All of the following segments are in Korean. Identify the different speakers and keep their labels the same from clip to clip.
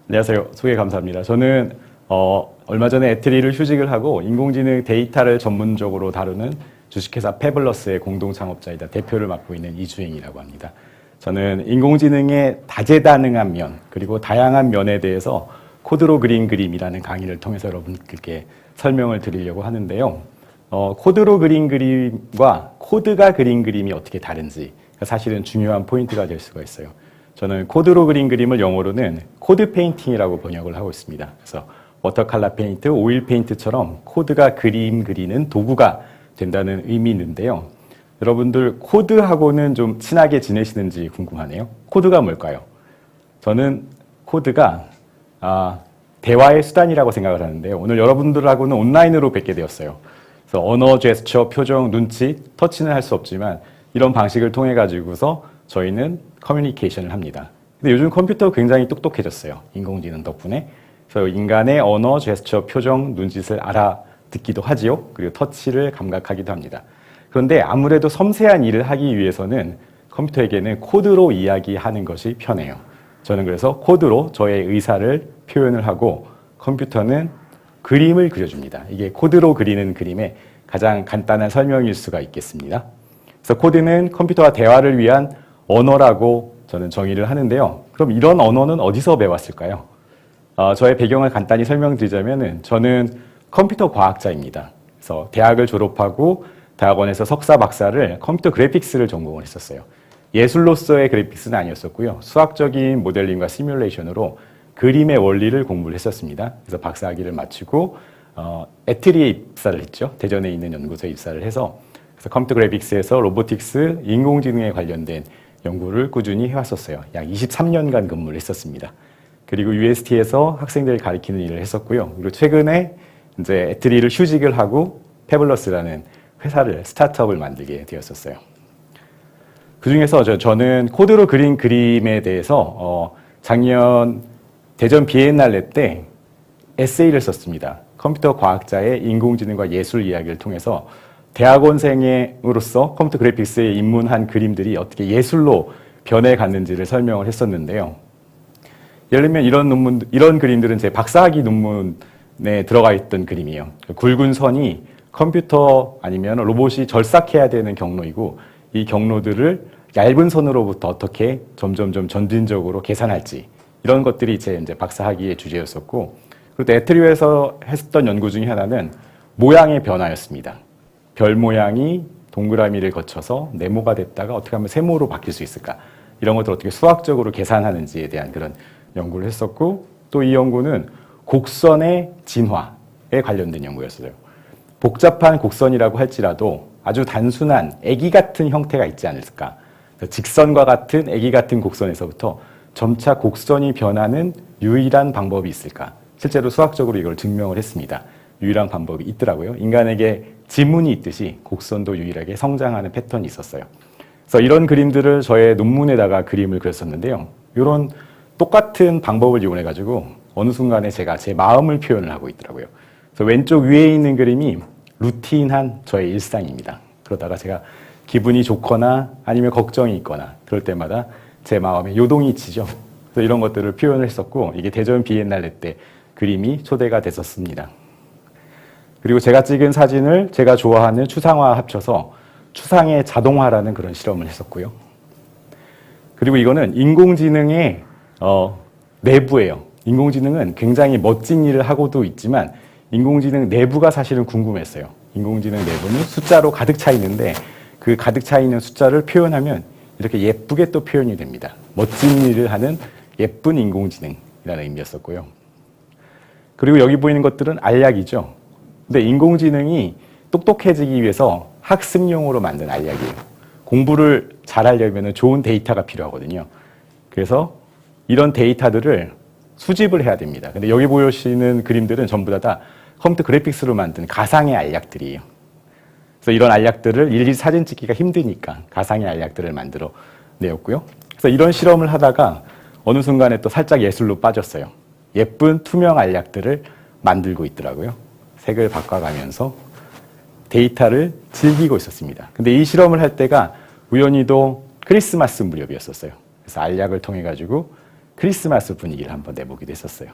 Speaker 1: 안녕하세요. 소개 감사합니다. 저는 얼마 전에 애트리를 휴직을 하고 인공지능 데이터를 전문적으로 다루는 주식회사 패블러스의 공동 창업자이자 대표를 맡고 있는 이주행이라고 합니다. 저는 인공지능의 다재다능한 면, 그리고 다양한 면에 대해서 코드로 그린 그림이라는 강의를 통해서 여러분들께 설명을 드리려고 하는데요. 코드로 그린 그림과 코드가 그린 그림이 어떻게 다른지 사실은 중요한 포인트가 될 수가 있어요. 저는 코드로 그린 그림을 영어로는 코드 페인팅이라고 번역을 하고 있습니다. 그래서 워터컬러 페인트, 오일 페인트처럼 코드가 그림 그리는 도구가 된다는 의미인데요. 여러분들 코드하고는 좀 친하게 지내시는지 궁금하네요. 코드가 뭘까요? 저는 코드가 대화의 수단이라고 생각을 하는데요. 오늘 여러분들하고는 온라인으로 뵙게 되었어요. 그래서 언어, 제스처, 표정, 눈치, 터치는 할 수 없지만 이런 방식을 통해 가지고서 저희는 커뮤니케이션을 합니다. 근데 요즘 컴퓨터 굉장히 똑똑해졌어요. 인공지능 덕분에. 그래서 인간의 언어, 제스처, 표정, 눈짓을 알아듣기도 하지요. 그리고 터치를 감각하기도 합니다. 그런데 아무래도 섬세한 일을 하기 위해서는 컴퓨터에게는 코드로 이야기하는 것이 편해요. 저는 그래서 코드로 저의 의사를 표현을 하고 컴퓨터는 그림을 그려줍니다. 이게 코드로 그리는 그림의 가장 간단한 설명일 수가 있겠습니다. 그래서 코드는 컴퓨터와 대화를 위한 언어라고 저는 정의를 하는데요. 그럼 이런 언어는 어디서 배웠을까요? 저의 배경을 간단히 설명드리자면 저는 컴퓨터 과학자입니다. 그래서 대학을 졸업하고 대학원에서 석사, 박사를 컴퓨터 그래픽스를 전공을 했었어요. 예술로서의 그래픽스는 아니었었고요. 수학적인 모델링과 시뮬레이션으로 그림의 원리를 공부를 했었습니다. 그래서 박사학위를 마치고 애트리에 입사를 했죠. 대전에 있는 연구소에 입사를 해서 그래서 컴퓨터 그래픽스에서 로보틱스, 인공지능에 관련된 연구를 꾸준히 해왔었어요. 약 23년간 근무를 했었습니다. 그리고 UST에서 학생들을 가르치는 일을 했었고요. 그리고 최근에 이제 애트리를 휴직을 하고 패블러스라는 회사를 스타트업을 만들게 되었었어요. 그 중에서 저는 코드로 그린 그림에 대해서 작년 대전 비엔날레 때 에세이를 썼습니다. 컴퓨터 과학자의 인공지능과 예술 이야기를 통해서 대학원생으로서 컴퓨터 그래픽스에 입문한 그림들이 어떻게 예술로 변해갔는지를 설명을 했었는데요. 예를 들면 이런 그림들은 제 박사학위 논문에 들어가 있던 그림이에요. 굵은 선이 컴퓨터 아니면 로봇이 절삭해야 되는 경로이고 이 경로들을 얇은 선으로부터 어떻게 점점점 점진적으로 계산할지 이런 것들이 제 이제 박사학위의 주제였었고 그리고 또 애트리에서 했던 연구 중에 하나는 모양의 변화였습니다. 별 모양이 동그라미를 거쳐서 네모가 됐다가 어떻게 하면 세모로 바뀔 수 있을까? 이런 것들을 어떻게 수학적으로 계산하는지에 대한 그런 연구를 했었고 또 이 연구는 곡선의 진화에 관련된 연구였어요. 복잡한 곡선이라고 할지라도 아주 단순한 애기 같은 형태가 있지 않을까? 직선과 같은 애기 같은 곡선에서부터 점차 곡선이 변하는 유일한 방법이 있을까? 실제로 수학적으로 이걸 증명을 했습니다. 유일한 방법이 있더라고요. 인간에게 지문이 있듯이 곡선도 유일하게 성장하는 패턴이 있었어요. 그래서 이런 그림들을 저의 논문에다가 그림을 그렸었는데요. 이런 똑같은 방법을 이용해가지고 어느 순간에 제가 제 마음을 표현을 하고 있더라고요. 그래서 왼쪽 위에 있는 그림이 루틴한 저의 일상입니다. 그러다가 제가 기분이 좋거나 아니면 걱정이 있거나 그럴 때마다 제 마음에 요동이 치죠. 그래서 이런 것들을 표현을 했었고 이게 대전 비엔날레 때 그림이 초대가 됐었습니다. 그리고 제가 찍은 사진을 제가 좋아하는 추상화 합쳐서 추상의 자동화라는 그런 실험을 했었고요. 그리고 이거는 인공지능의 내부예요. 인공지능은 굉장히 멋진 일을 하고도 있지만 인공지능 내부가 사실은 궁금했어요. 인공지능 내부는 숫자로 가득 차 있는데 그 가득 차 있는 숫자를 표현하면 이렇게 예쁘게 또 표현이 됩니다. 멋진 일을 하는 예쁜 인공지능이라는 의미였었고요. 그리고 여기 보이는 것들은 알약이죠. 근데 인공지능이 똑똑해지기 위해서 학습용으로 만든 알약이에요. 공부를 잘하려면 좋은 데이터가 필요하거든요. 그래서 이런 데이터들을 수집을 해야 됩니다. 근데 여기 보시는 그림들은 전부 다 컴퓨터 그래픽스로 만든 가상의 알약들이에요. 그래서 이런 알약들을 일일이 사진 찍기가 힘드니까 가상의 알약들을 만들어 내었고요. 그래서 이런 실험을 하다가 어느 순간에 또 살짝 예술로 빠졌어요. 예쁜 투명 알약들을 만들고 있더라고요. 색을 바꿔가면서 데이터를 즐기고 있었습니다. 근데 이 실험을 할 때가 우연히도 크리스마스 무렵이었었어요. 그래서 알약을 통해 가지고 크리스마스 분위기를 한번 내보기도 했었어요.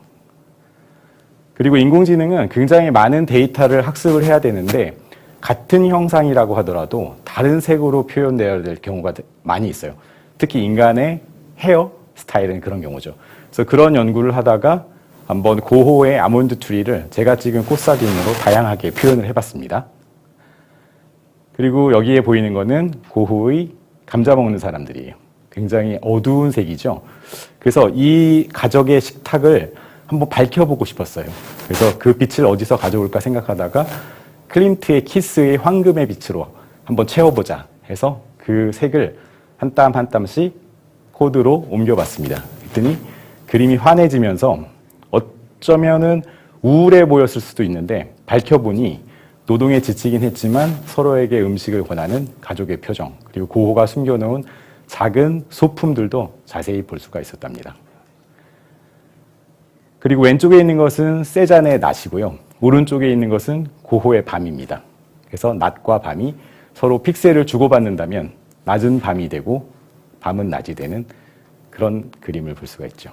Speaker 1: 그리고 인공지능은 굉장히 많은 데이터를 학습을 해야 되는데 같은 형상이라고 하더라도 다른 색으로 표현되어야 될 경우가 많이 있어요. 특히 인간의 헤어 스타일은 그런 경우죠. 그래서 그런 연구를 하다가 한번 고호의 아몬드 트리를 제가 찍은 꽃사진으로 다양하게 표현을 해봤습니다. 그리고 여기에 보이는 거는 고호의 감자 먹는 사람들이에요. 굉장히 어두운 색이죠. 그래서 이 가족의 식탁을 한번 밝혀보고 싶었어요. 그래서 그 빛을 어디서 가져올까 생각하다가 클림트의 키스의 황금의 빛으로 한번 채워보자 해서 그 색을 한 땀 한 땀씩 코드로 옮겨봤습니다. 그랬더니 그림이 환해지면서 어쩌면은 우울해 보였을 수도 있는데 밝혀보니 노동에 지치긴 했지만 서로에게 음식을 권하는 가족의 표정, 그리고 고호가 숨겨놓은 작은 소품들도 자세히 볼 수가 있었답니다. 그리고 왼쪽에 있는 것은 세잔의 낮이고요. 오른쪽에 있는 것은 고호의 밤입니다. 그래서 낮과 밤이 서로 픽셀을 주고받는다면 낮은 밤이 되고 밤은 낮이 되는 그런 그림을 볼 수가 있죠.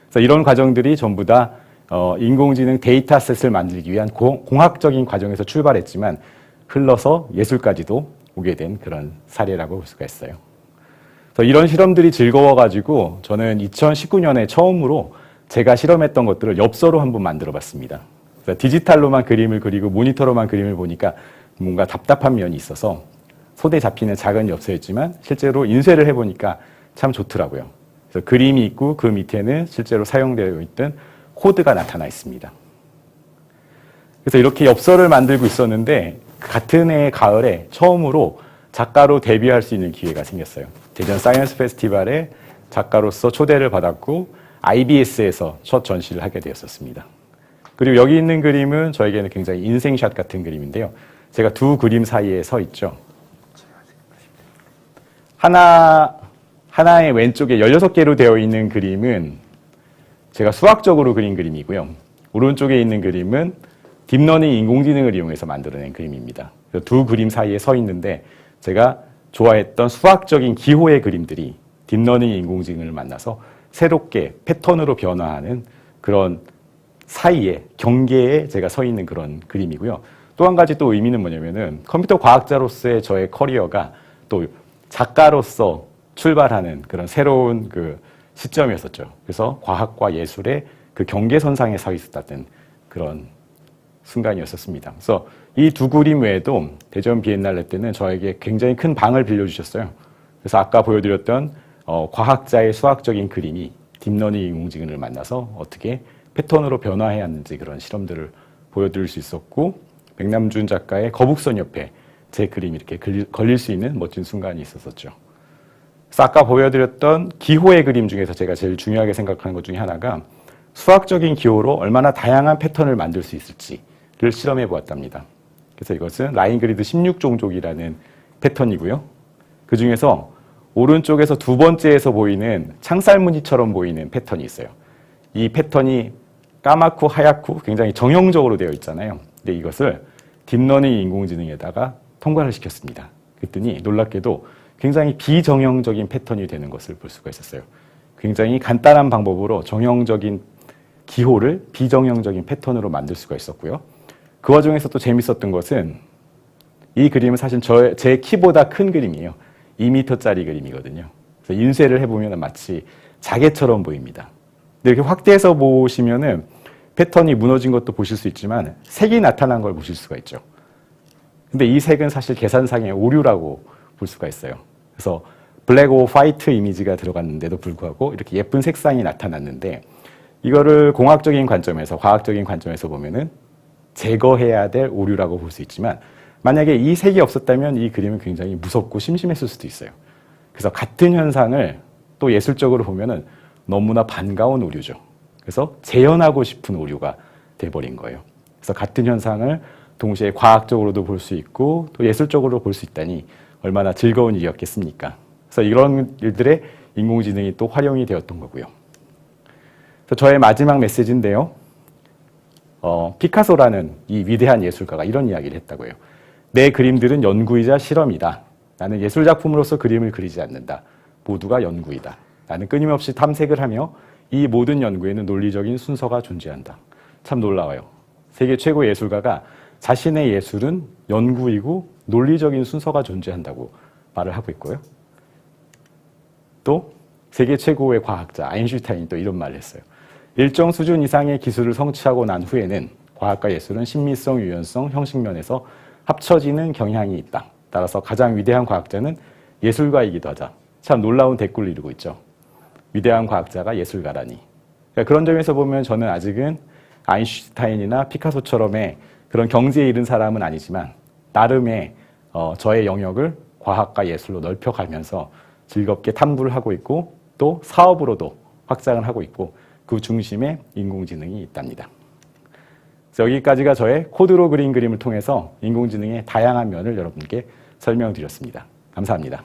Speaker 1: 그래서 이런 과정들이 전부 다 인공지능 데이터셋을 만들기 위한 공학적인 과정에서 출발했지만 흘러서 예술까지도 오게 된 그런 사례라고 볼 수가 있어요. 그래서 이런 실험들이 즐거워가지고 저는 2019년에 처음으로 제가 실험했던 것들을 엽서로 한번 만들어 봤습니다. 그래서 디지털로만 그림을 그리고 모니터로만 그림을 보니까 뭔가 답답한 면이 있어서 손에 잡히는 작은 엽서였지만 실제로 인쇄를 해보니까 참 좋더라고요. 그래서 그림이 있고 그 밑에는 실제로 사용되어 있던 코드가 나타나 있습니다. 그래서 이렇게 엽서를 만들고 있었는데 같은 해 가을에 처음으로 작가로 데뷔할 수 있는 기회가 생겼어요. 대전 사이언스 페스티벌에 작가로서 초대를 받았고 IBS에서 첫 전시를 하게 되었었습니다. 그리고 여기 있는 그림은 저에게는 굉장히 인생샷 같은 그림인데요. 제가 두 그림 사이에 서 있죠. 하나의 왼쪽에 16개로 되어 있는 그림은 제가 수학적으로 그린 그림이고요. 오른쪽에 있는 그림은 딥러닝 인공지능을 이용해서 만들어낸 그림입니다. 두 그림 사이에 서 있는데 제가 좋아했던 수학적인 기호의 그림들이 딥러닝 인공지능을 만나서 새롭게 패턴으로 변화하는 그런 사이에 경계에 제가 서 있는 그런 그림이고요. 또 한 가지 또 의미는 뭐냐면은 컴퓨터 과학자로서의 저의 커리어가 또 작가로서 출발하는 그런 새로운 그 시점이었었죠. 그래서 과학과 예술의 그 경계선상에 서 있었다는 그런 순간이었었습니다. 그래서 이 두 그림 외에도 대전 비엔날레 때는 저에게 굉장히 큰 방을 빌려주셨어요. 그래서 아까 보여드렸던 과학자의 수학적인 그림이 딥러닝 인공지능을 만나서 어떻게 패턴으로 변화해야 하는지 그런 실험들을 보여드릴 수 있었고, 백남준 작가의 거북선 옆에 제 그림이 이렇게 걸릴 수 있는 멋진 순간이 있었었죠. 그래서 아까 보여드렸던 기호의 그림 중에서 제가 제일 중요하게 생각하는 것 중에 하나가 수학적인 기호로 얼마나 다양한 패턴을 만들 수 있을지를 실험해 보았답니다. 그래서 이것은 라인 그리드 16종족이라는 패턴이고요. 그 중에서 오른쪽에서 두 번째에서 보이는 창살무늬처럼 보이는 패턴이 있어요. 이 패턴이 까맣고 하얗고 굉장히 정형적으로 되어 있잖아요. 근데 이것을 딥러닝 인공지능에다가 통과를 시켰습니다. 그랬더니 놀랍게도 굉장히 비정형적인 패턴이 되는 것을 볼 수가 있었어요. 굉장히 간단한 방법으로 정형적인 기호를 비정형적인 패턴으로 만들 수가 있었고요. 그 와중에서 또 재밌었던 것은 이 그림은 사실 제 키보다 큰 그림이에요. 2m짜리 그림이거든요. 그래서 인쇄를 해보면 마치 자개처럼 보입니다. 근데 이렇게 확대해서 보시면은 패턴이 무너진 것도 보실 수 있지만 색이 나타난 걸 보실 수가 있죠. 근데 이 색은 사실 계산상의 오류라고 볼 수가 있어요. 그래서 블랙 오 화이트 이미지가 들어갔는데도 불구하고 이렇게 예쁜 색상이 나타났는데 이거를 공학적인 관점에서, 과학적인 관점에서 보면은 제거해야 될 오류라고 볼 수 있지만 만약에 이 색이 없었다면 이 그림은 굉장히 무섭고 심심했을 수도 있어요. 그래서 같은 현상을 또 예술적으로 보면은 너무나 반가운 오류죠. 그래서 재현하고 싶은 오류가 돼버린 거예요. 그래서 같은 현상을 동시에 과학적으로도 볼 수 있고 또 예술적으로 볼 수 있다니 얼마나 즐거운 일이었겠습니까? 그래서 이런 일들에 인공지능이 또 활용이 되었던 거고요. 그래서 저의 마지막 메시지인데요. 피카소라는 이 위대한 예술가가 이런 이야기를 했다고 해요. 내 그림들은 연구이자 실험이다. 나는 예술 작품으로서 그림을 그리지 않는다. 모두가 연구이다. 나는 끊임없이 탐색을 하며 이 모든 연구에는 논리적인 순서가 존재한다. 참 놀라워요. 세계 최고 예술가가 자신의 예술은 연구이고 논리적인 순서가 존재한다고 말을 하고 있고요. 또 세계 최고의 과학자 아인슈타인이 또 이런 말을 했어요. 일정 수준 이상의 기술을 성취하고 난 후에는 과학과 예술은 신미성, 유연성, 형식면에서 합쳐지는 경향이 있다. 따라서 가장 위대한 과학자는 예술가이기도 하다. 참 놀라운 대꾸를 이루고 있죠. 위대한 과학자가 예술가라니. 그러니까 그런 점에서 보면 저는 아직은 아인슈타인이나 피카소처럼의 그런 경지에 이른 사람은 아니지만 나름의 저의 영역을 과학과 예술로 넓혀가면서 즐겁게 탐구를 하고 있고 또 사업으로도 확장을 하고 있고 그 중심에 인공지능이 있답니다. 그래서 여기까지가 저의 코드로 그린 그림을 통해서 인공지능의 다양한 면을 여러분께 설명드렸습니다. 감사합니다.